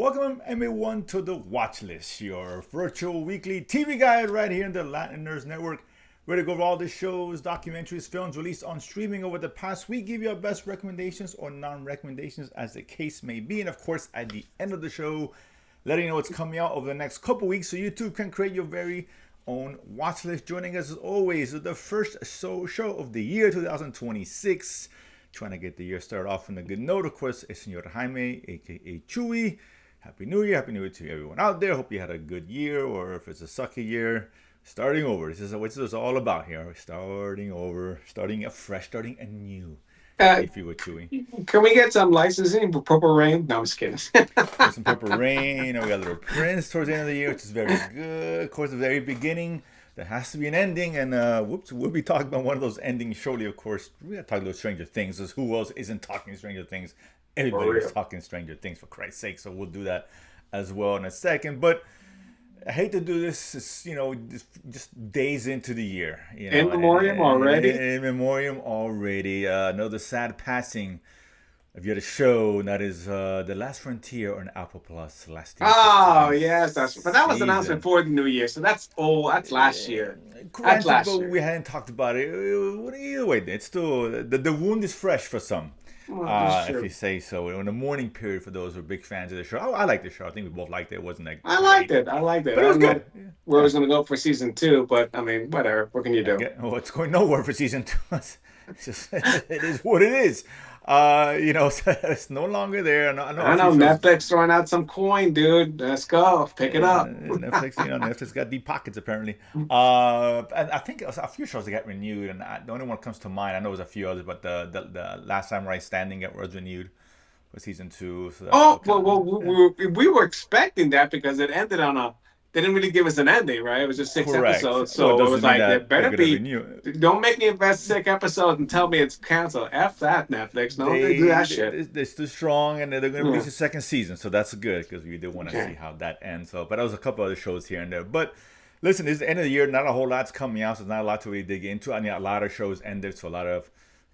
Welcome everyone to the Watchlist, your virtual weekly TV guide right here in the Latin Nerds Network. We're to go over all the shows, documentaries, films released on streaming over the past week, give you our best recommendations or non-recommendations as the case may be. And of course, at the end of the show, letting you know what's coming out over the next couple weeks so you too can create your very own watch list. Joining us as always is the first show of the year 2026. Trying to get the year started off on a good note. Of course, it's Senor Jaime, aka Chewy. Happy New Year. Happy New Year to everyone out there. Hope you had a good year, or if it's a sucky year, starting over. This is what this is all about here. We're starting over, starting afresh, starting anew. If you were Chewy. Can we get some licensing for Purple Rain? No, I'm just kidding. There's some Purple Rain. We got Little Prince towards the end of the year, which is very good. Of course, the very beginning, there has to be an ending. And we'll be talking about one of those endings shortly, of course. We got to talk about Stranger Things. Because who else isn't talking Stranger Things? Everybody was talking Stranger Things, for Christ's sake. So we'll do that as well in a second. But I hate to do this, it's, just days into the year. In memoriam already? In memoriam already. Another sad passing of yet a show, and that is The Last Frontier on Apple Plus. Oh, yes. But that was announced before the new year, so that's old. That's last year. Granted, but we hadn't talked about it. Either way, it's still, the wound is fresh for some. If you say so. In the morning period, for those who are big fans of the show, I like the show. I think we both liked it. It wasn't like I liked it. But it was good. Where I was going to go for season 2, but I mean, whatever. What can you do? It's going nowhere for season 2. It's just, it is what it is. It's no longer there. I know Netflix throwing out some coin, dude. Let's go, pick it up. Netflix got deep pockets apparently. And I think a few shows that got renewed, and the only one that comes to mind, I know there's a few others, but the Last Samurai Standing was renewed for season 2. So we were expecting that because it ended on a. They didn't really give us an ending, right? It was just 6 episodes, so it was like there better be. Don't make me invest 6 episodes and tell me it's canceled. F that, Netflix. No, they do that shit. They're still strong, and they're going to release a second season, so that's good because we do want to see how that ends. So, but there was a couple other shows here and there. But listen, it's the end of the year. Not a whole lot's coming out, so there's not a lot to really dig into. I mean, a lot of shows ended, so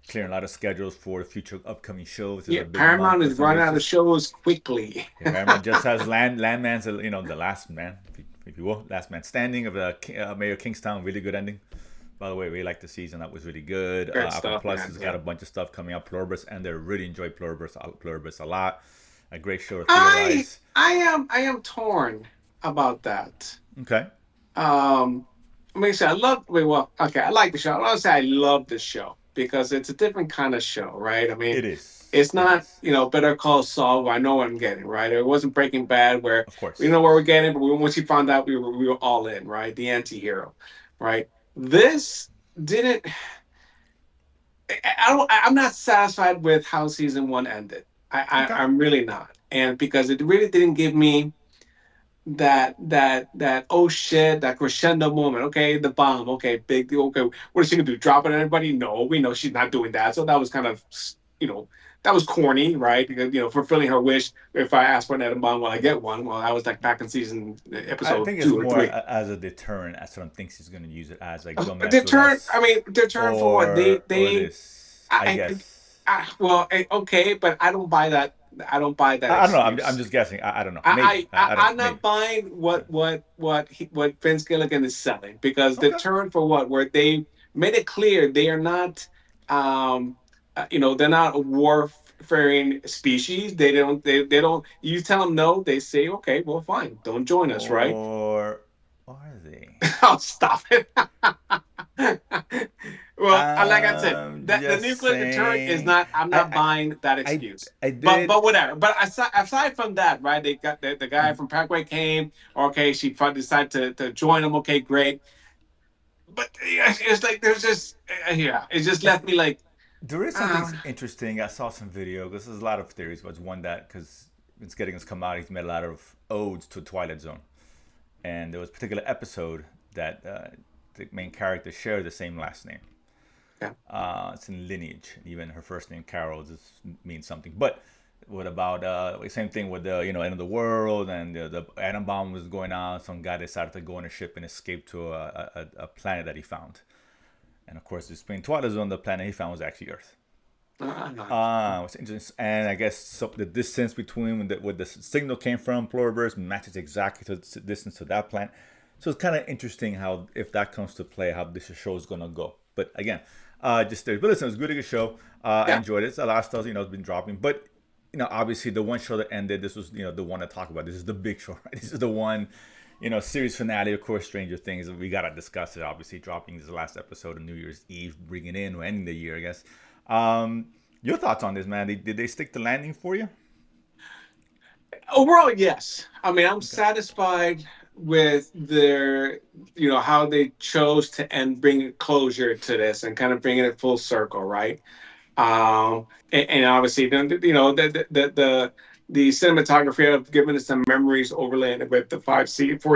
clearing a lot of schedules for the future upcoming shows. Paramount is running out of shows quickly. Paramount just has Landman's, the last man, if you will, Last Man Standing of the Mayor of Kingstown. Really good ending. By the way, really liked the season. That was really good. Apple Plus has got a bunch of stuff coming out. Pluribus, and they really enjoy Pluribus a lot. A great show to theorize. I am torn about that. Okay. I like the show. I don't say I love the show because it's a different kind of show, right? I mean, it is. It's not, Better Call Saul, where I know what I'm getting, right? It wasn't Breaking Bad, where of course we know where we're getting, but once you found out, we were all in, right? The anti-hero, right? This didn't. I'm not satisfied with how season 1 ended. I'm really not, and because it really didn't give me that oh shit, that crescendo moment. Okay, the bomb. Okay, big deal. Okay, what is she gonna do? Drop it on everybody? No, we know she's not doing that. So that was kind of, that was corny, right? Because fulfilling her wish. If I ask for an atom bomb, will I get one? Well, I was like back in episode 2 or 3. I think it's more as a deterrent. As someone thinks he's going to use it as like deterrent. I mean, deterrent for what they. I guess. Okay, but I don't buy that. I don't buy that. I don't know. I'm just guessing. I don't know. I'm not buying what Vince Gilligan is selling, because deterrent for what? Where they made it clear they are not. They're not a warfaring species. They don't. You tell them no, they say okay, well, fine, don't join us, right? Or are they? Oh, stop it. Well, like I said, the nuclear deterrent is not. I'm not buying that excuse. But whatever. But aside from that, right? They got the guy from Paraguay came. Okay, she decided to join them. Okay, great. But it's like there's just it just left me like. There is something interesting. I saw some video. This is a lot of theories, but it's one that, because Vince Gilligan has come out, he's made a lot of odes to Twilight Zone, and there was a particular episode that the main character shared the same last name. Yeah. It's in lineage. Even her first name, Carol, just means something. But what about same thing with the end of the world, and the atom bomb was going on. Some guy decided to go on a ship and escape to a planet that he found. And of course, between Twilight Zone, the planet he found was actually Earth. I'm not. What's interesting, and I guess so the distance between where the signal came from, Pluriverse, matches exactly to the distance to that planet. So it's kind of interesting how, if that comes to play, how this show is gonna go. But again, just there. But listen, it was a good show. I Yeah. enjoyed it. The last stuff, has been dropping, but obviously the one show that ended, this was, the one to talk about. This is the big show, right? This is the one, series finale. Of course, Stranger Things. We gotta discuss it. Obviously, dropping this last episode of New Year's Eve, bringing in or ending the year, I guess. Your thoughts on this, man? Did they stick the landing for you? Overall, yes. I mean, I'm Okay. satisfied with their, how they chose to end, bring closure to this and kind of bringing it full circle, right? And obviously, the cinematography of giving us some memories overlaying it with the 4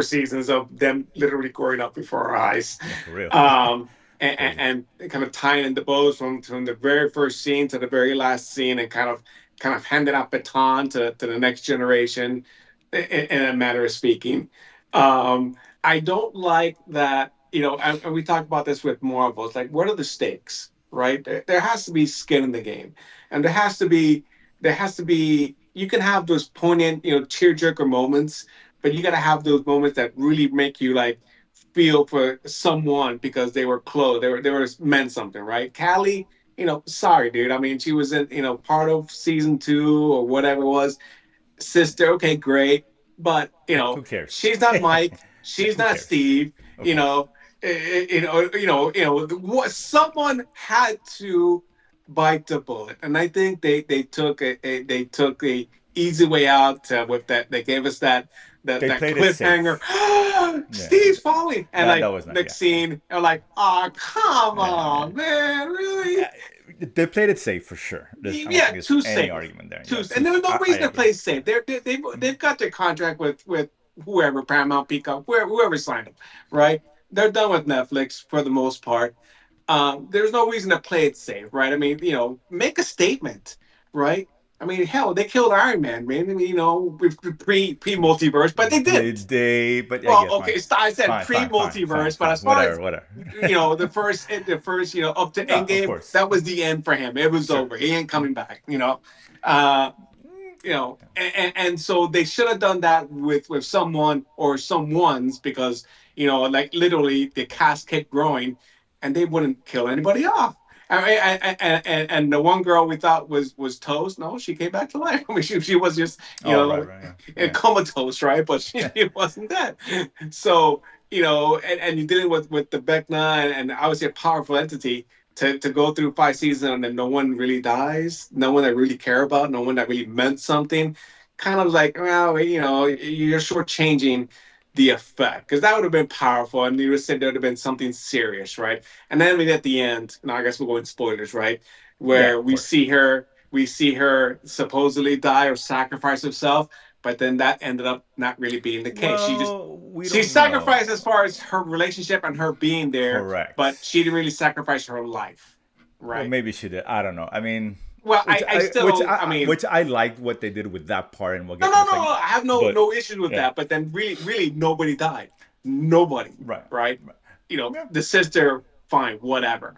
seasons of them literally growing up before our eyes. Yeah, for real. Um, It's crazy. and kind of tying in the bows from the very first scene to the very last scene, and kind of handing out baton to the next generation, in a matter of speaking. I don't like that, and we talked about this with Marvel. It's like, what are the stakes, right? There has to be skin in the game, and there has to be. You can have those poignant, tearjerker moments, but you got to have those moments that really make you like feel for someone because they were close. They were meant something, right? Callie, sorry, dude. I mean, she was in, part of season 2 or whatever it was. Sister, okay, great, but Who cares? she's not Mike. Yeah, She's who not cares? Steve. Of You course. know, what someone had to bite the bullet, and I think they took a easy way out, with that. They gave us that They that played it cliffhanger. safe. Yeah, Steve's falling, and that like was not. next Yeah, yeah, scene, I'm like, oh, come yeah. on, man, really? Yeah, they played it safe for sure. I don't Yeah, think there's too any safe. argument there. Too, Yeah, and there was no I reason to agree. play safe. They've got their contract with whoever, Paramount, Peacock, whoever signed them, right? They're done with Netflix for the most part. There's no reason to play it safe, right? I mean, make a statement, right? I mean, hell, they killed Iron Man, man. I mean, with pre multiverse, but they Did didn't. they? But yeah, Well, yeah, fine, okay, I said fine, pre fine, fine, fine, multiverse, but fine. as far Whatever, as whatever. the first, up to No, of Endgame, course. that was the end for him. It was Sure. over. He ain't coming back. Uh, and so they should have done that with someone or someone's, because like literally the cast kept growing, and they wouldn't kill anybody off. I mean, and the one girl we thought was toast. No, she came back to life. I mean, she was just Oh, right, right, yeah, yeah. comatose, right? But she wasn't dead. So and you're dealing with the Vecna, and obviously a powerful entity, to go through 5 seasons, and then no one really dies, no one that really care about, no one that really meant something. Kind of like, well, you're shortchanging the effect, because that would have been powerful, and you would have said there would have been something serious, right? And then we at the end, now I guess we'll go in spoilers, right? Yeah, Where of course, of course. we see her supposedly die or sacrifice herself, but then that ended up not really being the case. Well, we She don't know. sacrificed as far as her relationship and her being there, but Correct. she didn't really sacrifice her life, Well, right? maybe she did. I don't know. I mean, Well, which I still, I mean, which I liked what they did with that part, and we'll no, get to no, the no, second. I have no But no issues with yeah, that. But then really, really, nobody died. Nobody, right, right? right. Yeah. The sister, fine, whatever.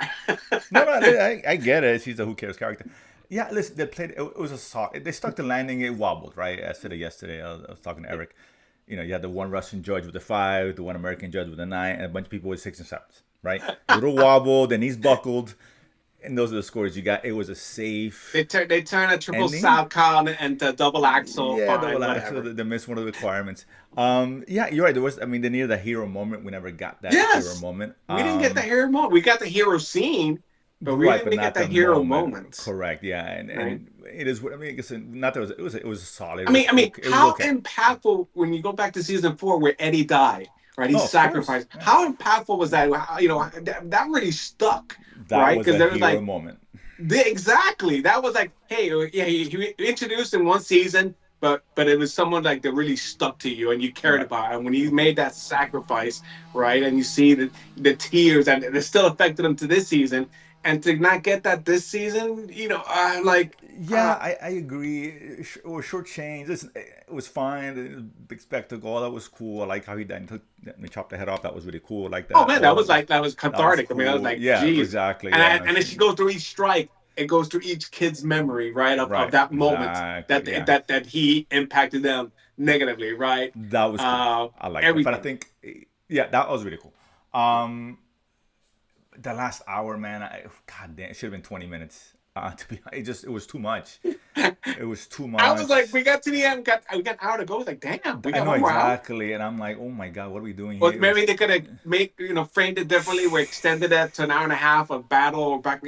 No, no, I get it. She's a who cares character. Yeah, listen, they played. It was a soft. They stuck the landing. It wobbled, right? I said it yesterday. I was talking to Eric. You had the one Russian judge with the 5, the one American judge with the 9, and a bunch of people with 6 and 7s, right? Little wobble, the knees buckled, and those are the scores you got. It was a safe They turn a triple ending. salchow and a double axle, Yeah, fine, double axle. whatever. They missed one of the requirements. Yeah, you're right. There was. I mean, they needed a hero moment. We never got that hero Yes, moment. we didn't get the hero moment. We got the hero scene, but we Right, didn't but get not the the hero moment. moment, Correct. Yeah, and right? it is. I mean, I guess not that it was solid. I It mean, was I mean, okay. It was how okay. impactful when you go back to season 4 where Eddie died, right? He Oh, of course. sacrificed. Yeah, How impactful was that? That really stuck, that right? was Because a there was hero like, moment. exactly, that was like, hey, yeah, he introduced in one season, but it was someone like that really stuck to you and you cared Right. about. And when he made that sacrifice, right, and you see the tears, and it still affected him to this season, and to not get that this season, like. Yeah, I agree. It was short change. Listen, it was fine. It was a big spectacle. That was cool. I like how he then chopped the head off. That was really cool. I like Oh that. man, All that that was was like that was that was cathartic. I mean, I was cool. like, Yeah, geez. exactly. And Yeah, no, then she goes through each strike. it goes to each kid's memory, right, of Right. that moment Exactly. Yeah. that he impacted them negatively, right? That was cool. I like that. But I Everything. think, yeah, that was really cool. Um, the last hour, man, God damn, it should have been 20 minutes. To be, it was too much. It was too I was much. like, we got to the end, we got an hour to go. I was like, damn, we I got know one more hour. exactly, and I'm like, oh my god, what are we doing Or here? It maybe was, they could have framed it differently. We extended it to an hour and a half of battle, or back,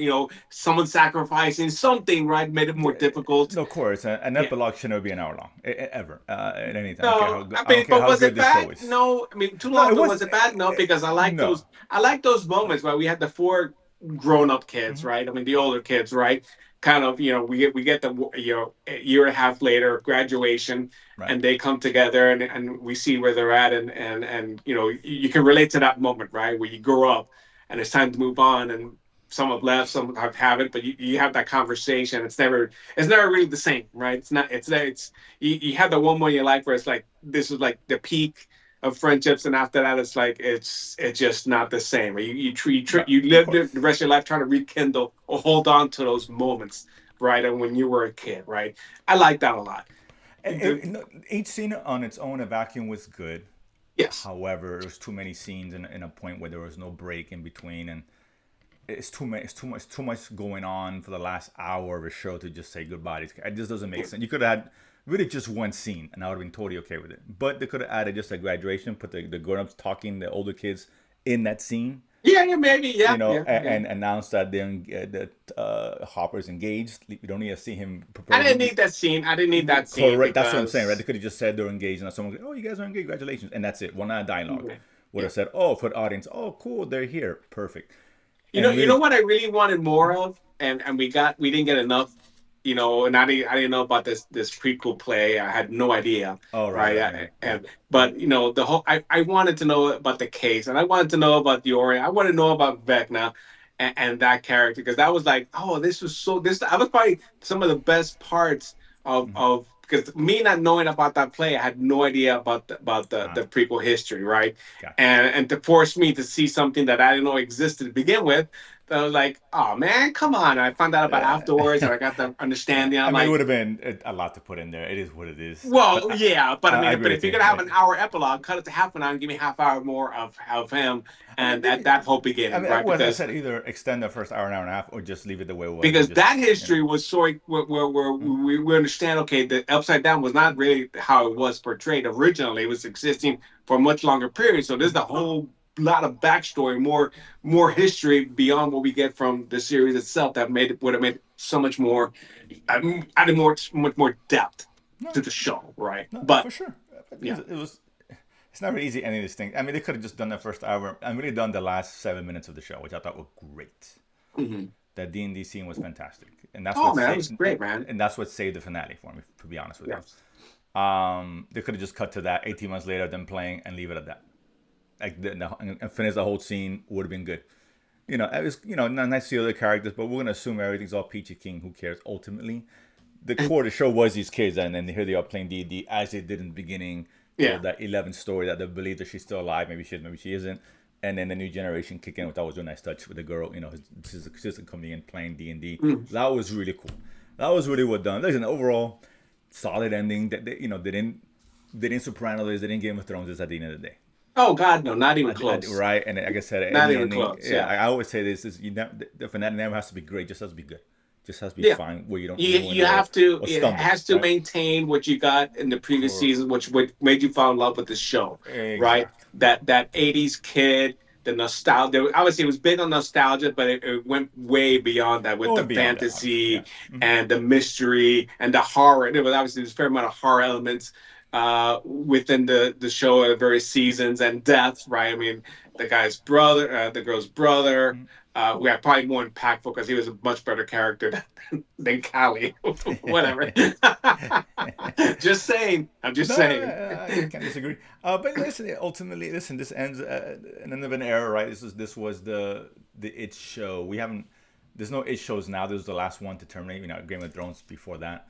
someone sacrificing something, right? Made it more difficult. no, of course, an Yeah. epilogue should never be an hour long, ever, at any time. I don't care No, how good, I I don't mean, care but how was good it the show bad? is. No, I mean, too No, long. it But was wasn't. it bad? No, because No. I like those moments where we had the four grown-up kids, Hmm. right? I mean, the older kids, right? Kind of, we get the a year and a half later graduation, Right. and they come together, and we see where they're at, and you can relate to that moment, right? Where you grow up, and it's time to move on, and some have left, some haven't, but you have that conversation. It's never really the same, right? It's you have the one moment in your life where it's like this is like the peak of friendships, and after that, it's just not the same. Right. You Of live the course. rest of your life trying to rekindle or hold on to those moments, right? And when you were a kid, right? I like that a lot. No, each scene on its own, a vacuum was good. Yes. However, there was too many scenes in a point where there was no break in between, and it's too much. It's too much going on for the last hour of a show to just say goodbye. It just doesn't make sense. You could have had really just one scene, and I would have been totally okay with it. But they could have added just a graduation, put the grown-ups talking, the older kids in that scene, Yeah, yeah, maybe, yeah, yeah, yeah. and announce that that Hopper's engaged. We don't need to see him I didn't proposing. need that scene. I didn't need that scene Correct. That's what I'm saying, right? They because could have just said they're engaged, and someone goes, "Oh, you guys are engaged. Congratulations!" And that's it. One dialogue yeah, would yeah. have said, "Oh, for the audience, oh, cool, they're here, perfect." You know, And you know really, what I really wanted more of, and we didn't get enough. And I didn't know about this prequel play. I had no idea, oh, right, right? right, yeah, yeah. But the whole I wanted to know about the case, and I wanted to know about the Orient. I wanted to know about Vecna, and that character, because that was like, oh, this was so this. I was probably some of the best parts Mm-hmm. of because me not knowing about that play, I had no idea about the Ah, prequel history, right? gotcha. And to force me to see something that I didn't know existed to begin with, I was like, oh man, come on. I found out about Yeah. afterwards, and I got the Yeah. understanding. I I'm mean, it like, would have been a lot to put in there. It is what it is. But well, yeah, but I I mean, agree but with if you're you. gonna have an hour epilogue, cut it to half an hour and give me half hour more of him I mean, and that whole I beginning, mean, right? well, as I Because said, either extend the first hour and a half, or just leave it the way it was, and because just that history was so where Mhm. we understand, okay, the upside down was not really how it was portrayed originally. It was existing for a much longer period. So there's a whole lot of backstory, more history beyond what we get from the series itself that would have made so much more, added much more depth No, to the show, right? no, But for sure. yeah. Because it was. It's not really easy any of these things. I mean, they could have just done the first hour and really done the last 7 minutes of the show, which I thought were great. Hmm. That D&D scene was fantastic, and that's Oh what man, it was saved great, man. and that's what saved the finale for me. To be honest with Yeah. you, they could have just cut to that 18 months later, them playing, and leave it at that. Like and finish the whole scene would have been good. It was nice to see other characters, but we're gonna assume everything's all peachy keen. Who cares? Ultimately, the core of the show was these kids, and then here they are playing D&D as they did in the beginning. Yeah. Told that 11 story that they believe that she's still alive. Maybe she is, maybe she isn't. And then the new generation kick in, which I was doing a nice touch with the girl. His sister coming in playing D&D. Mm. That was really cool. That was really well done. Listen, overall, solid ending. That they didn't Soprano this. They didn't Game of Thrones this at the end of the day. Oh God, no, not even close. Right, and like I said, Not any even ending. close. Yeah, Yeah. I always say this is the finale never has to be great. Just has to be good. Just has to be Yeah. fine where you don't You ruin you have to. or It stumble. has to Right. maintain what you got in the previous Correct. season, which made you fall in love with the show, right? Exactly. That '80s kid, the nostalgia. Obviously, it was big on nostalgia, but it went way beyond that with Oh, the and beyond that, obviously. Yeah. fantasy Hmm. and the mystery and the horror. There was obviously there's a fair amount of horror elements within the show at various seasons and deaths, right? I mean, the girl's brother. We had probably more impactful because he was a much better character than Callie. Whatever. Just saying. I'm just No, saying. I can't disagree. But listen, ultimately, listen. This ends an end of an era, right? This was the It show. We haven't. There's no It shows now. This was the last one to terminate. Game of Thrones before that.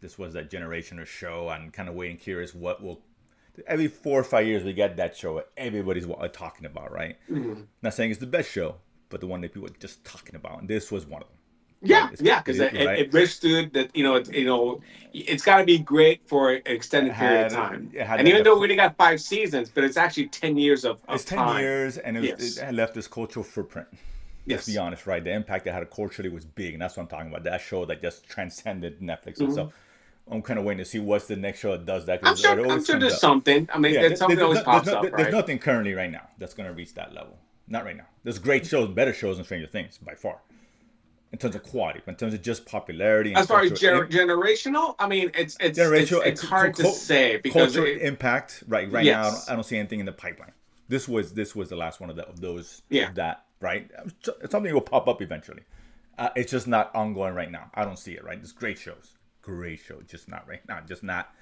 This was that generation of show, and kind of waiting, curious what will. Every 4 or 5 years, we get that show. Everybody's talking about, right? Mhm. Not saying it's the best show, but the one that people are just talking about. And this was one of them. Yeah, It's, yeah, it because is right. it withstood that. It's got to be great for an extended period of time. It had And even the though we only got 5 seasons, but it's actually 10 years it's of 10 time. years, and it Yes, had left this cultural footprint. Let's be yes. honest, right? The impact it had culturally was big, and that's what I'm talking about. That show that just transcended Netflix Hmm. itself. I'm kind of waiting to see what's the next show that does that I'm because sure. it I'm always sure comes there's up. something. I mean, Yeah, that something always pops up, there's right? nothing currently right now that's going to reach that level. Not right now. There's great shows, better shows than Stranger Things by far in terms of quality, but in terms of just popularity and As far as cultural generational, I mean, generational it's hard to say because cultural impact. Right now, yes, I don't see anything in the pipeline. This was the last one of those yeah. of that. Right, something will pop up eventually. It's just not ongoing right now. I don't see it. Right, there's great shows, just not right now. Just not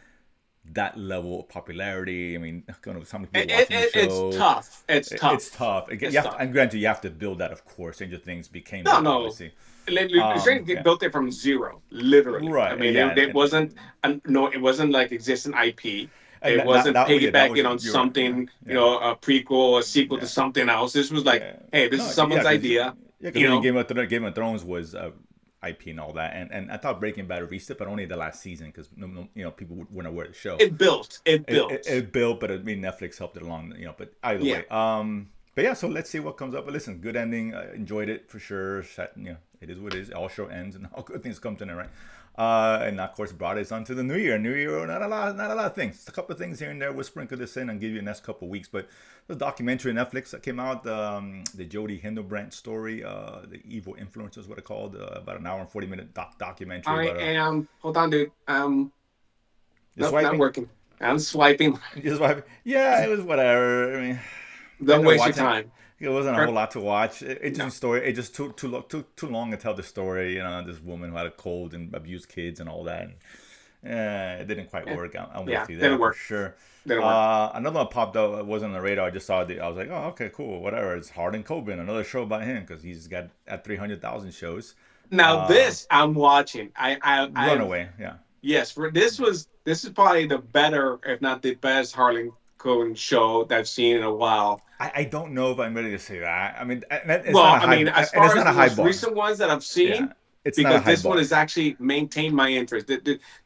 that level of popularity. I mean, how many people watching the It's show? tough. It's It's tough. tough. It's You have tough. and granted, you have to build that. Of course, Stranger Things became No, that, no. obviously. Stranger Things Yeah, built it from zero, literally. I right. mean, Yeah, it wasn't no, it wasn't like existing IP. and It wasn't that was piggybacking on you're right. something, Yeah, a prequel, a sequel to yeah, something else. This was like, yeah. hey, this No, is yeah, someone's because idea. You even know, Game of Thrones was IP and all that, and I thought Breaking Bad released it, but only the last season because people weren't aware of the show. it built. It built. It built, but I mean Netflix helped it along. But either Yeah. way, but yeah. So let's see what comes up. But listen, good ending. Enjoyed it for sure. It is what it is. All show ends, and all good things come to an end, right? And of course, brought us onto the new year. New year, not a lot of things. A couple of things here and there. We'll sprinkle this in and give you the next couple of weeks. But the documentary on Netflix that came out, the Jodie Hildebrandt story, the evil influence is what it called. About an hour and 40-minute documentary I about am. Hold on, dude. the Nope, not swiping. working. I'm swiping. Just what yeah, it was whatever. I mean, I Don't ended up waste your watching. time. It wasn't a whole lot to watch. Interesting No. story. It just too long to tell the story. This woman who had a cold and abused kids and all that. And, it didn't quite Yeah. work. I'm Yeah. with you there Didn't for work. sure. Didn't work. Another one popped up. It wasn't on the radar. I just saw it. I was like, oh, okay, cool, whatever. It's Harlan Coben, another show about him because he's got at 300,000 shows. Now Uh, this I'm watching. I've Runaway, yeah. yes. This is probably the better, if not the best, Harlan Cohen show that I've seen in a while. I don't know if I'm ready to say that. I mean, and it's not Well, a I high, mean, as and it's far as not a the high most bar. recent ones that I've Yeah, seen, it's not a because high this one bar. has actually maintained my interest.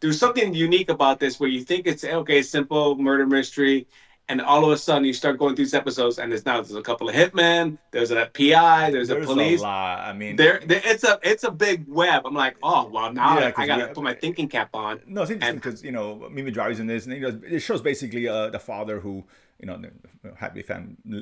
There's something unique about this where you think it's okay, simple murder mystery, and all of a sudden you start going through these episodes, and there's a couple of hitmen, there's a PI, there's a There's a police. lot. I mean, There it's a big web. I'm like, oh well, now yeah, I because gotta put my thinking cap on, no, it's interesting and because Mimi Driver's in this, and it shows basically the father who happy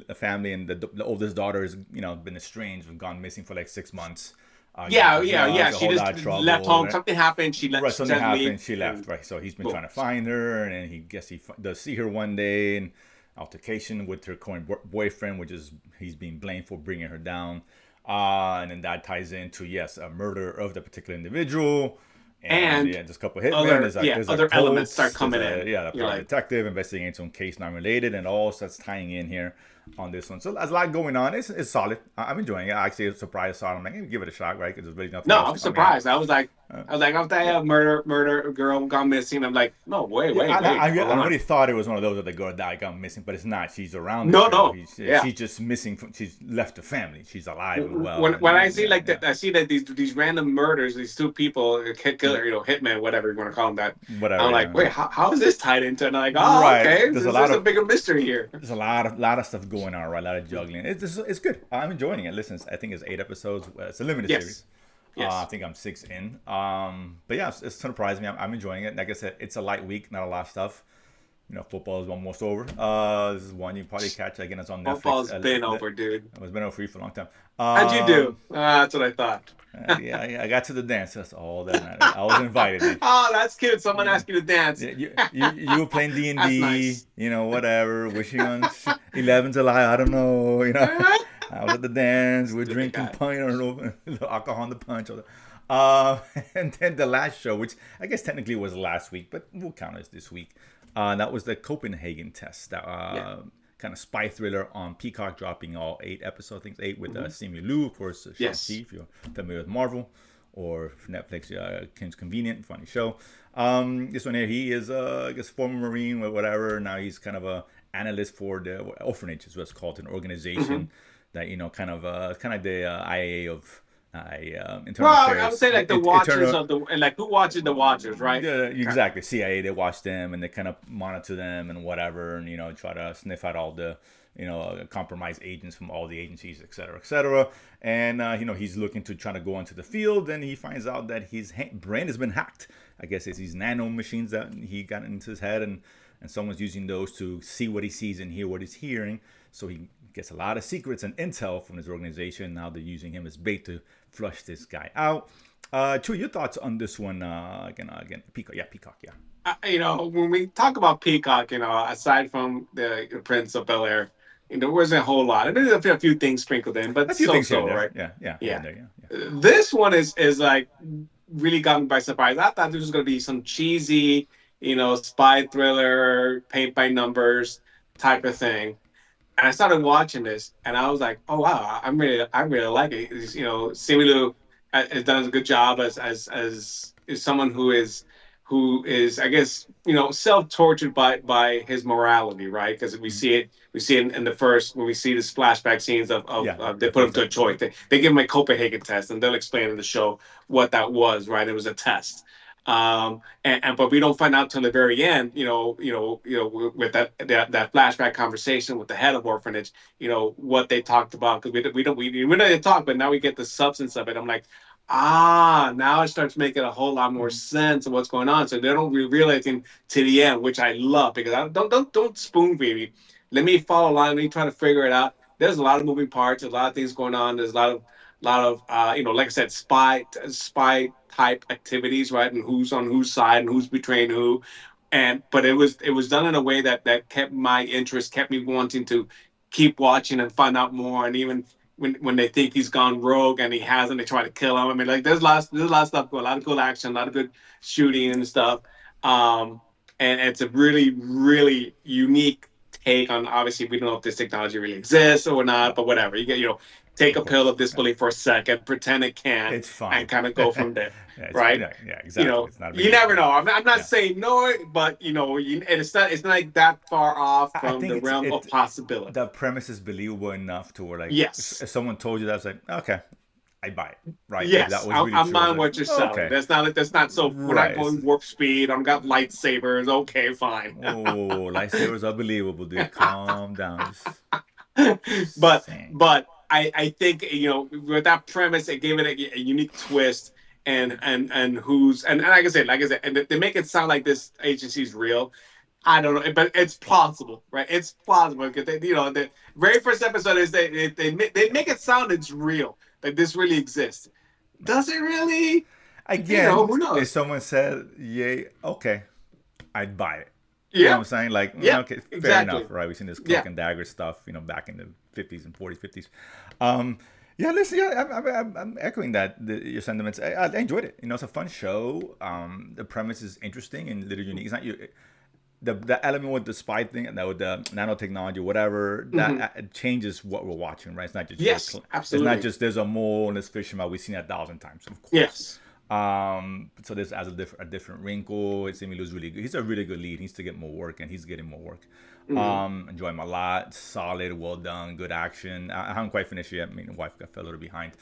a family, and the oldest daughter has been estranged and gone missing for like 6 months. Got yeah, into yeah, yeah. drugs, a She whole just lot of left trouble. home. Right? Something happened. Right, She something said leave, happened. She left. and Right, so he's been boom. trying to find her, and then does see her one day, and altercation with her current boyfriend, which is he's being blamed for bringing her down, and then that ties into yes, a murder of the particular individual. And And yeah, just a couple of hitmen. There's a other elements start cult. There's coming in. a You're private like, detective investigating some case not related, and all starts tying in here on this one. So there's a lot going on. It's solid. I'm enjoying it. I actually was surprised. So I'm like, hey, give it a shot, right? Because there's really nothing no, else I'm coming out. surprised. I was like, after I Yeah, have murder, girl gone missing. I'm like, no, yeah. hold I on. really thought it was one of those that the girl died, got missing, but it's not. She's around the No, show. no, yeah. She's just missing. She's left the family. She's alive and well. When I And see yeah, like yeah. that, I see that these random murders, these two people, killer, hitman, whatever you want to call them, that Whatever. I'm like, Yeah. wait, how is this tied into? And I'm like, oh, Right. okay, There's a there's lot a of bigger mystery here. There's a lot of stuff going on, right? A lot of juggling. It's good. I'm enjoying it. Listen, I think it's 8 episodes. It's a limited series. Yes, I yes. think I'm 6 in. But yeah, it's surprising me. I'm enjoying it. Like I said, it's a light week, not a lot of stuff. Football is almost over. This is one you probably catch again. It's on Netflix. Football's been over, dude. It's been over for you for a long time. How'd you do? That's what I thought. Yeah, I got to the dance. That's all that matters. I was invited. Man. Oh, that's cute. Someone asked you to dance. Yeah, you were playing That's D&D, nice. whatever, wishing on 11 July, I don't know, I was at the dance, we're Stupid drinking guy. pint, I don't know, the alcohol on the punch. And then the last show, which I guess technically was last week, but we'll count as this week, that was the Copenhagen test, that Yeah. kind of spy thriller on Peacock, dropping all 8 episodes, I think it's 8, with Simu Liu, of course, Yes. Shang-Chi, if you're familiar with Marvel, or Netflix, Kim's Convenient, funny show. This one here, he is, I guess, former Marine or whatever. Now he's kind of a analyst for the orphanage, is what's called, an organization that kind of the IAA of Internal Well, I would Affairs, say like the watchers of the like who watches the watchers, right? yeah, Kind of. exactly. CIA, they watch them and they kind of monitor them and whatever, and try to sniff out all the compromised agents from all the agencies, et cetera, et cetera. And he's looking to try to go onto the field, and he finds out that his brain has been hacked. I guess it's these nano machines that he got into his head, and someone's using those to see what he sees and hear what he's hearing. So he gets a lot of secrets and intel from his organization. Now they're using him as bait to flush this guy out. Chu, your thoughts on this one? Again, Peacock. Yeah, Peacock. Yeah. When we talk about Peacock, aside from the Prince of Bel Air, there wasn't a whole lot. I mean, there's a few things sprinkled in, but A few things here so, and there. right? Yeah, here Yeah. and there. Yeah. This one is like really got me by surprise. I thought this was going to be some cheesy, spy thriller, paint by numbers type of thing. And I started watching this, and I was like, "Oh wow, I really like it." Simu has done a good job as someone who is, I guess, self tortured by his morality, right? Because we see it in the first when we see this flashback scenes Yeah, of they the put him first to a choice. They give him a Copenhagen test, and they'll explain in the show what that was, right? It was a test. And but we don't find out till the very end, with that flashback conversation with the head of orphanage, what they talked about because we know they talk, but now we get the substance of it. I'm like, now it starts making a whole lot more sense of what's going on. So they don't reveal anything to the end, which I love because I don't spoon feed me. Let me follow along. Let me try to figure it out. There's a lot of moving parts. There's a lot of things going on. There's a lot of like I said, spy type activities, right? And who's on whose side and who's betraying who. But it was done in a way that kept my interest, kept me wanting to keep watching and find out more. And even when they think he's gone rogue and he hasn't, they try to kill him. I mean, like there's a lot of stuff going, a lot of cool action, a lot of good shooting and stuff. Um, and it's a really really unique take on. Obviously, we don't know if this technology really exists or not, but whatever. You get take Of a pill course. of Yeah. disbelief for a second, pretend it can, It's fine. and kind of go yeah, from there, it's right? yeah, exactly. It's not a big You deal. never Yeah. know. I'm not Yeah. saying no, but it's not like that far off I from think the realm of the possibility. premise is believable enough to where like Yes, if someone told you that, it's like okay, I buy it. Right? If that yes, was really I'm true, I was buying like what you're selling. okay, That's not so. We're not right. going warp speed. I've got lightsabers. Okay, fine. Oh, lightsabers are believable, dude. Calm down. but Just saying. but I think with that premise, it gave it a unique twist. And who's and like I said, and they make it sound like this agency is real. I don't know, but it's plausible, right? It's plausible because the very first episode is they make it sound it's real, like this really exists. Does it really? Again, Who if knows? someone said, "Yay, okay," I'd buy it. You know what Yeah, I'm saying? Like, yeah, okay, fair enough, exactly. right? We've seen this cloak Yeah. and dagger stuff, back in the 50s and 40s, 50s. Um, yeah, listen, yeah, I'm echoing your sentiments. I enjoyed it. It's a fun show. The premise is interesting and a little unique. It's not you. The element with the spy thing and with the nanotechnology, whatever, that Hmm. changes what we're watching, right? It's not just Yes, it's not absolutely. just there's a mole and let's fish him out. We've seen it 1,000 times, of course. Yes. So this adds a different wrinkle. It's Emilu's really good. He's a really good lead. He needs to get more work, and he's getting more work. Hmm. Enjoy him a lot. Solid, well done, good action. I haven't quite finished it yet. I mean, the wife got fell a little behind.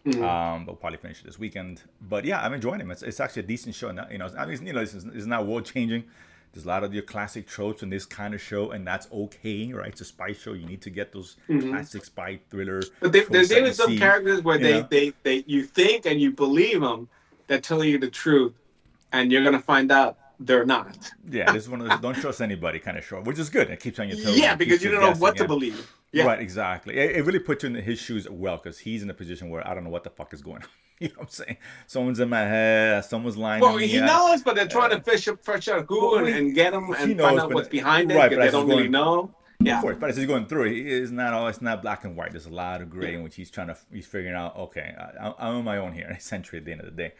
Hmm. But we'll probably finish it this weekend. But yeah, I'm enjoying him. It's actually a decent show. Now, I mean, it's not world changing. There's a lot of your classic tropes in this kind of show, and that's okay, right? It's a spy show. You need to get those Hmm. classic spy thriller But tropes there's that you even some see. characters where You know, they you think and you believe them, they're telling you the truth, and you're gonna find out they're not. yeah, this is one of those don't trust anybody kind of show, which is good. It keeps you on your toes Yeah, and because keeps you you don't know guessing. what to Yeah, believe. Yeah. right, exactly. It really puts you in his shoes well because he's in a position where I don't know what the fuck is going on. You know what I'm saying? Someone's in my head. Someone's lying to Well, me. he knows, but they're trying to fish out who Well, and get him he and find knows, out but what's behind it right, because but they as he's don't really going, know. of Yeah. course, but as he's going through it, it's not black and white. There's a lot of gray in which he's figuring out. Okay, I'm on my own here, essentially at the end of the day.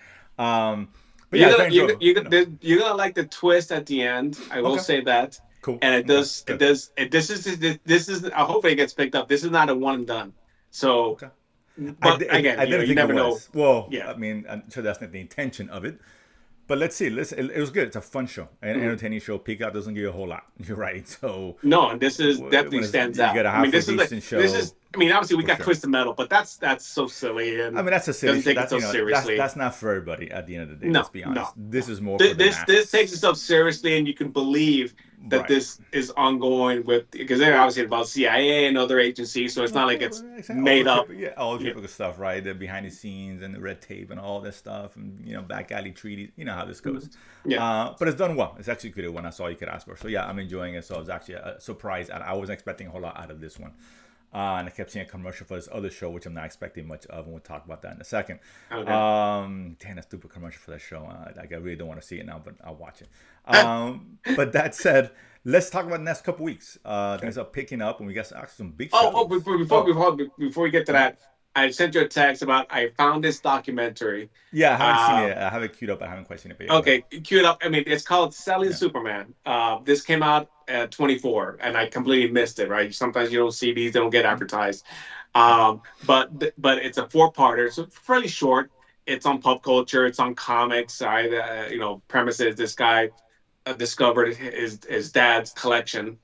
But yeah, You're it's gonna very enjoyable. you're gonna like the twist at the end. I will Okay, say that, cool. and it Okay, does it good. does it, this is. I hope it gets picked up. This is not a one and done. So, Okay. but again, I didn't you think it never know. was. Well, Yeah. I mean, I'm sure that's not the intention of it. But let's see. It was good. It's a fun show, an Mhm. entertaining show. Peacock doesn't give you a whole lot. You're right. So No, and this is when definitely stands you out. get a I mean, halfway decent this is show, I mean, obviously we for got sure. Twisted Metal, but that's so silly I and mean, that's a silly doesn't show. take That itself that's seriously. not for everybody. At the end of the day, let's No, be honest. no, This no. is more for the This takes masses. itself seriously, and you can believe that Right. this is ongoing with because they're Yeah. obviously about CIA and other agencies, so it's Of not like course, it's all the made up. yeah, all the Yeah, typical stuff, right? The behind the scenes and the red tape and all this stuff, and back alley treaties. You know how this goes. yeah. But it's done well. It's executed when that's all you could ask for. So yeah, I'm enjoying it. So I was actually surprised, and I wasn't expecting a whole lot out of this one. And I kept seeing a commercial for this other show, which I'm not expecting much of, and we'll talk about that in a second. Okay. Damn, that stupid commercial for that show. Like, I really don't want to see it now, but I'll watch it. But that said, let's talk about the next couple weeks. Things are picking up, and we got actually some big shows. Oh, Before we get to uh-huh. that, I sent you a text about I found this documentary. Yeah, I haven't seen Uh, it. I have it queued up. I haven't quite seen it, but yeah, go ahead. okay, cue it up. I mean, it's called Selling Yeah. Superman. This came out at 24, and I completely missed it. Right? Sometimes you don't see these; they don't get Mm-hmm. advertised. Okay. But it's a four-parter, so fairly short. It's on pop culture. It's on comics. Premises. This guy discovered his dad's collection,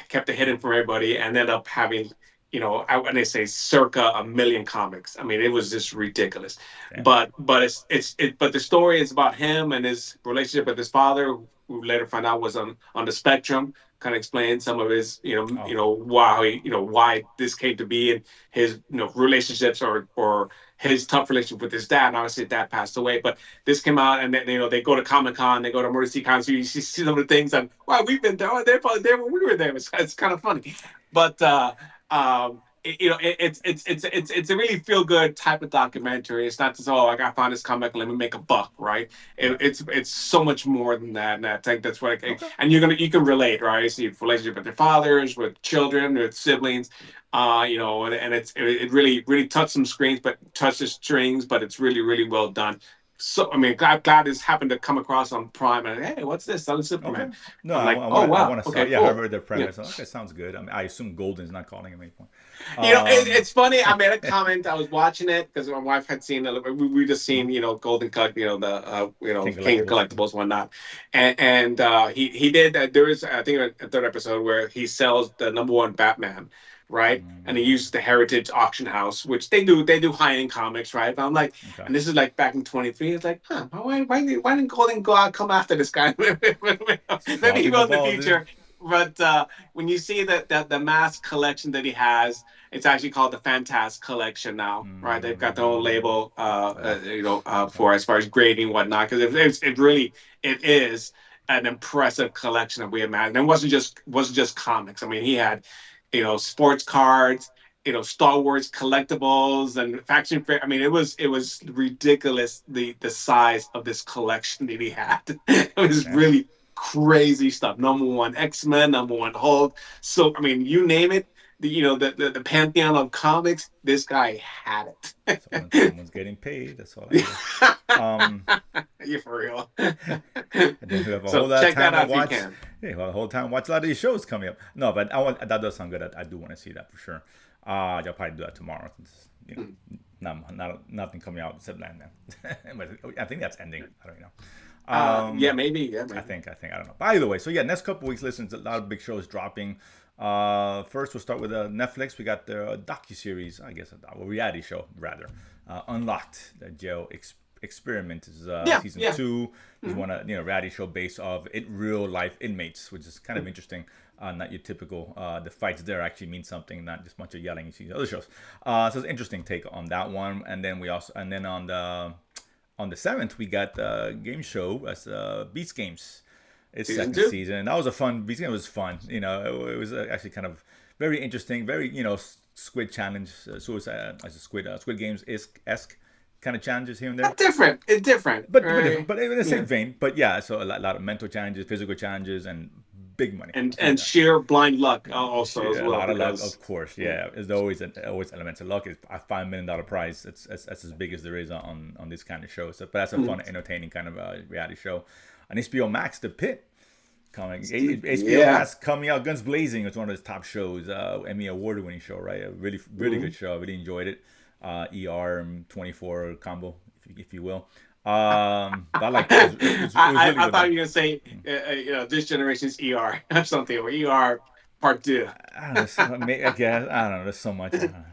kept it hidden from everybody, and ended up having, when they say circa a million comics. I mean, it was just ridiculous. Damn. But the story is about him and his relationship with his father, who later found out was on the spectrum. Kind of explain some of his, Oh, why this came to be and his, relationships or his tough relationship with his dad. And obviously, his dad passed away, but this came out, and then they go to Comic Con, they go to Mercy Con, so you see some of the things, and wow, we've been there. They're probably there when we were there. It's kind of funny, but it's a really feel good type of documentary. It's not just like I found this comic, let me make a buck, right? right. It's so much more than that, and I think that's what Okay. and you can relate, right? You see relationship with their fathers, with children, with siblings, and it really touched some screens, but touched the strings, but it's really well done. So I mean, glad this happened to come across on Prime, and hey, what's this? Selling Okay. Superman. No, I'm like, I want oh to. I wow, want to okay, start. Yeah, I cool. heard their Yeah. premise. Okay, sounds good. I mean, I assume Golden's not calling him anymore. It's funny. I made a comment. I was watching it because my wife had seen it. We just seen, Golden Collect, the King King of Collectibles. Collectibles, whatnot, and he did. There is, I think, a third episode where he sells the number one Batman, right? And he Mm, uses the Heritage Auction House, which they do high end comics, right? But I'm like, okay. and this is like back in 23. It's like, huh? Why didn't Golden go out come after this guy? He's Maybe he frogging the will in the ball, dude. future. But when you see that the mass collection that he has, it's actually called the Fantas Collection now, right? They've got their own Mm, label, oh, okay. for as far as grading and whatnot, because it really it is an impressive collection that we imagine. It wasn't just comics. I mean, he had, sports cards, Star Wars collectibles and faction. I mean, it was ridiculous the size of this collection that he had. It was Damn. really crazy stuff. Number one X-Men, number one Hulk. So I mean, you name it, the pantheon of comics, this guy had Someone's getting paid. That's all I it. know. Um, You for real? and then we have a whole So lot of check that time to out if you watch. can. Hey, well, the whole time watch a lot of these shows coming up. No, but that does sound good. I do want to see that for sure. I'll probably do that tomorrow. Since, Mm. nothing coming out except Landman. But I think that's ending. I don't know. Yeah, maybe. Yeah, I maybe. think I don't know. But either way, so yeah, next couple weeks, listen, a lot of big shows dropping. First, we'll start with Netflix. We got the docu series, I guess, a reality show rather, Unlocked. The jail experiment is Yeah, season yeah. two. Is Mhm. one reality show based off real life inmates, which is kind of interesting. Not your typical. The fights there actually mean something, not just a bunch of yelling you see in other shows. So it's an interesting take on that one. And then on the 7th, we got the game show as Beats Games. Its Season second two. season, and that was a fun. Beats Game was fun. It was actually kind of very interesting. Very Squid Challenge, suicide as a Squid Games esque kind of challenges here and there. Not different. It's different, But different, right? but in the same Yeah. vein. But yeah, so a lot of mental challenges, physical challenges, and big money. And I'll tell you and that. sheer blind luck also as A well lot of luck, because of course. yeah. Yeah, there's always elements of luck. It's a $5 million prize. That's as big as there is on this kind of show. So, but that's a Mhm. fun, entertaining kind of reality show. On HBO Max, The Pit coming. HBO Yeah. Max coming out, guns blazing. It's one of his top shows. Emmy award winning show, right? A really Mhm. good show. I really enjoyed it. ER 24 combo, if you will. But I liked it. It was really I well thought done. you were gonna say, this generation's ER or something, or ER part two. I don't know. I guess I don't know. There's so much. I don't know.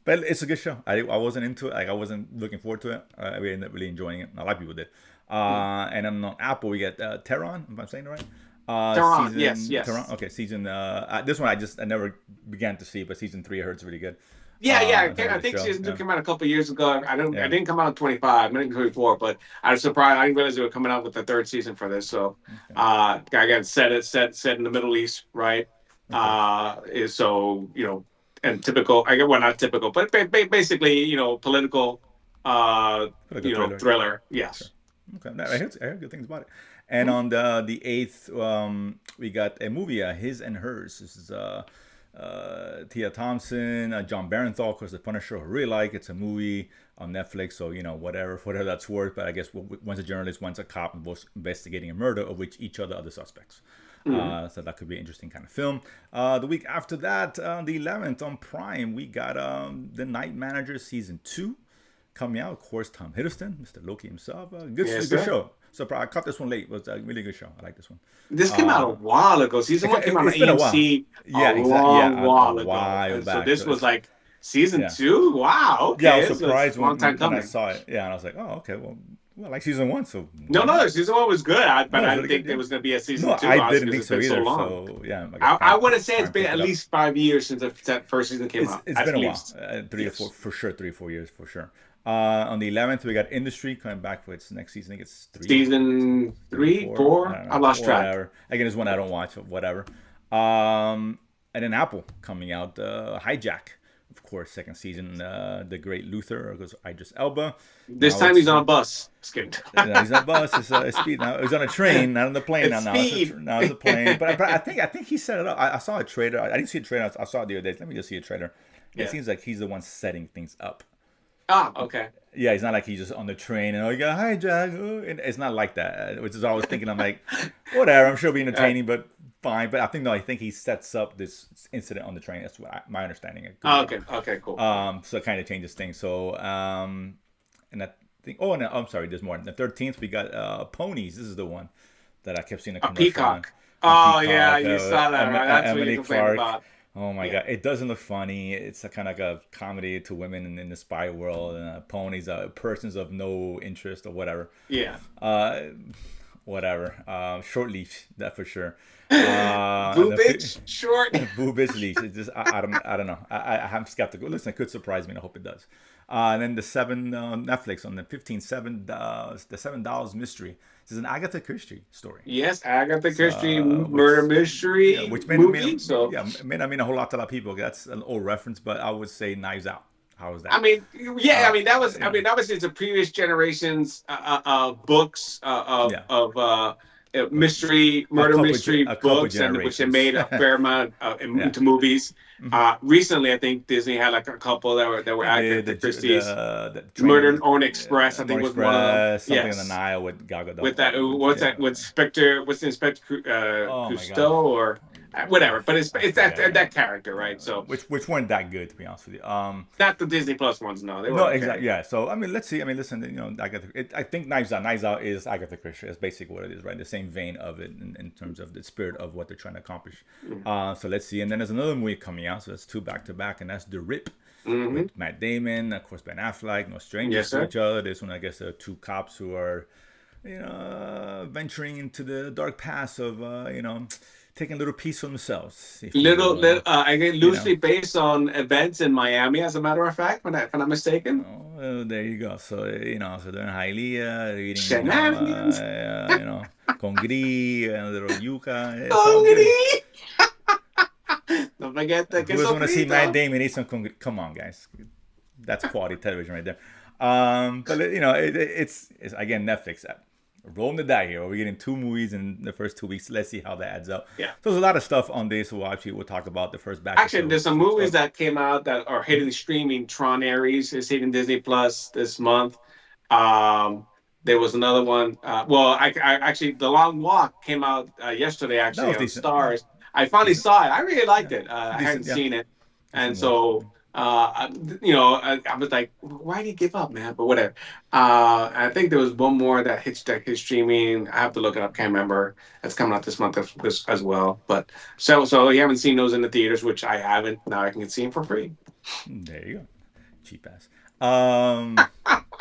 But it's a good show. I wasn't into it. Like I wasn't looking forward to it. I really ended up really enjoying it. A lot of people did. And then on Apple we get Terran, if I'm saying it right. Tehran, yes, Season Terran. yes. Okay, season. This one I never began to see, but season 3 I heard is really good. Yeah, yeah. In terms of I the think show. season two Yeah, came out a couple of years ago. I yeah. didn't come out in 25, I didn't 24, but I was surprised. I didn't realize they were coming out with the third season for this. So, Okay, again, set in the Middle East, right? of course. Is so and typical. I get well, not typical, but basically, political, Like a thriller. Yeah, thriller. sure. Yes. Okay, I heard good things about it. And on the 8th, we got a movie, His and Hers. This is Tia Thompson, John Barenthal, of course, the Punisher, who I really like. It's a movie on Netflix, so whatever that's worth. But I guess one's a journalist, one's a cop, both investigating a murder of which each other are the suspects. Hmm. So that could be an interesting kind of film. The week after that, the 11th on Prime, we got The Night Manager season 2 coming out. Of course, Tom Hiddleston, Mr. Loki himself. Yes, Good sir. show. So I caught this one late. It was a really good show. I like this one. This came out a Uh, while ago. Season one came out on it's been a while. AMC a Yeah, exactly. long Yeah, a while ago, while and so back. So this was it's like season yeah, two. Wow. yeah. I Okay, was it's surprised a long time when I coming. saw it. Yeah, and I was like, oh, okay. Well, I like season 1, so No, why no, not? season one was good, but No, it's I didn't really good. think there Yeah. was going to be a No, season two, I didn't because think it's so been so either. long. So yeah, I guess I want to say it's Prime been picked at it up. least 5 years since that first season came out. It's been At a while, least. 3 or 4 Yes. for sure, 3 or 4 years for sure. On the 11th, we got Industry coming back for its next season. I think it's Season or three, 4. I four. don't I know, lost track. whatever. Again, it's one I don't watch, but whatever. And then Apple coming out, Hijack, of course, second season. The Great Luther, goes Idris Elba. This Now time it's he's on a bus. Just kidding. he's not a bus. It's speed now. He's on a train, not on the plane. It's speed. Now it's a plane. But I think he set it up. I saw a trailer. I didn't see a trailer. I saw it the other day. Let me just see a trailer. It Yeah. seems like he's the one setting things up. Ah, okay. Yeah, it's not like he's just on the train and you got hijack. And it's not like that. Which is I was thinking. I'm like, whatever. I'm sure it'll be Uh, entertaining, but fine. But I think no. I think he sets up this incident on the train. That's my understanding. I could be wrong. okay. Okay. Cool. So it kind of changes things. So and I think. Oh, no, I'm sorry. There's more. The 13th we got Ponies. This is the one that I kept seeing a A commercial peacock. on Oh yeah, Peacock. you saw that, right? That's what you Emily complained Clark. about. Oh my Yeah. god, it doesn't look funny. It's a kind of like a comedy to women in the spy world. Ponies are persons of no interest or whatever. Yeah. Uh, Whatever. Short leash, that for sure. And Boobage short. Boobage leash. It's just I don't know. I'm skeptical. Listen, it could surprise me, and I hope it does. And then the 7 Netflix on the 15 the $7 mystery. This is an Agatha Christie story. Yes, Agatha Christie Which murder yeah, mystery which movie. So may not mean a whole lot to a lot of people. That's an old reference, but I would say Knives Out. How is that? I mean, yeah, I mean that was, I Yeah, mean that was just a previous generation's books yeah. mystery, murder mystery A couple books, and which they generations. made a fair amount Yeah. into movies. Hmm. Recently, I think Disney had like a couple that were The Agatha Christie's. the Murder train, on Orient Express, I think, Morning was one of them. Express, something on the Yes, Nile with Gal Gadot. with that, what's Yeah. that? With Inspector, what's the Inspector Oh my god. Cousteau, or whatever. But I it's that forget. that character, right? So Which weren't that good, to be honest with you. not the Disney Plus ones. No, they were No, okay. exactly. Yeah. So I mean, let's see. I mean, listen. I think Knives Out. Knives Out is Agatha Christie. That's basically what it is, right? The same vein of it in terms of the spirit of what they're trying to accomplish. So let's see. And then there's another movie coming out. So that's 2 back to back, and that's The Rip Mm-hmm. with Matt Damon, of course, Ben Affleck. No strangers Yes, to sir. each other. This one, I guess, are 2 cops who are, venturing into the dark past of, taking a little piece for themselves, if you will. Little, I get You know. loosely based on events in Miami, as a matter of fact, if I'm not mistaken. Oh, there you go. So so they're in Hialeah, they're eating, Shenanigans. congri and a little yuca. It's all good. Congri. Don't forget the Who doesn't want to see Matt queso Damon eat some congri? Come on, guys, that's quality television right there. But it's again Netflix. Rolling the die here. We're getting 2 movies in the first 2 weeks. Let's see how that adds up. Yeah. So there's a lot of stuff on this. So we'll talk about the first batch. Actually, there's some movies that came out that are hitting streaming. Tron Ares is hitting Disney Plus this month. There was another one. I actually, The Long Walk came out yesterday. That Actually, was on decent. Yeah, Stars. I finally decent. saw it. I really liked Yeah, it. I hadn't decent. Yeah, seen it, and decent movie. so I was like, why did he give up, man? But whatever. I think there was one more that hit streaming. I have to look it up. Can't remember. That's coming out this month as well. But so you haven't seen those in the theaters, which I haven't. Now I can see them for free. There you go. cheap ass.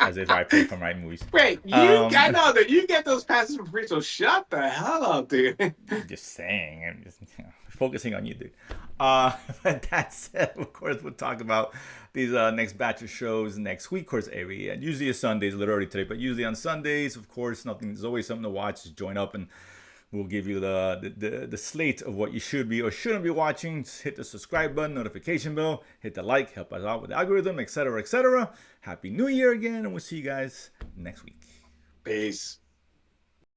As if I pay for my movies. Wait, Um, I know that you get those passes for free, so shut the hell up, dude. just saying. I'm just focusing on you, dude. But that said, of course, we'll talk about these next batch of shows next week. Of course, and usually a Sundays, a little early today, but usually on Sundays, of course, there's always something to watch. Just join up and we'll give you the slate of what you should be or shouldn't be watching. Just hit the subscribe button, notification bell, hit the like, help us out with the algorithm, etc., etc. Happy New Year again, and we'll see you guys next week. Peace.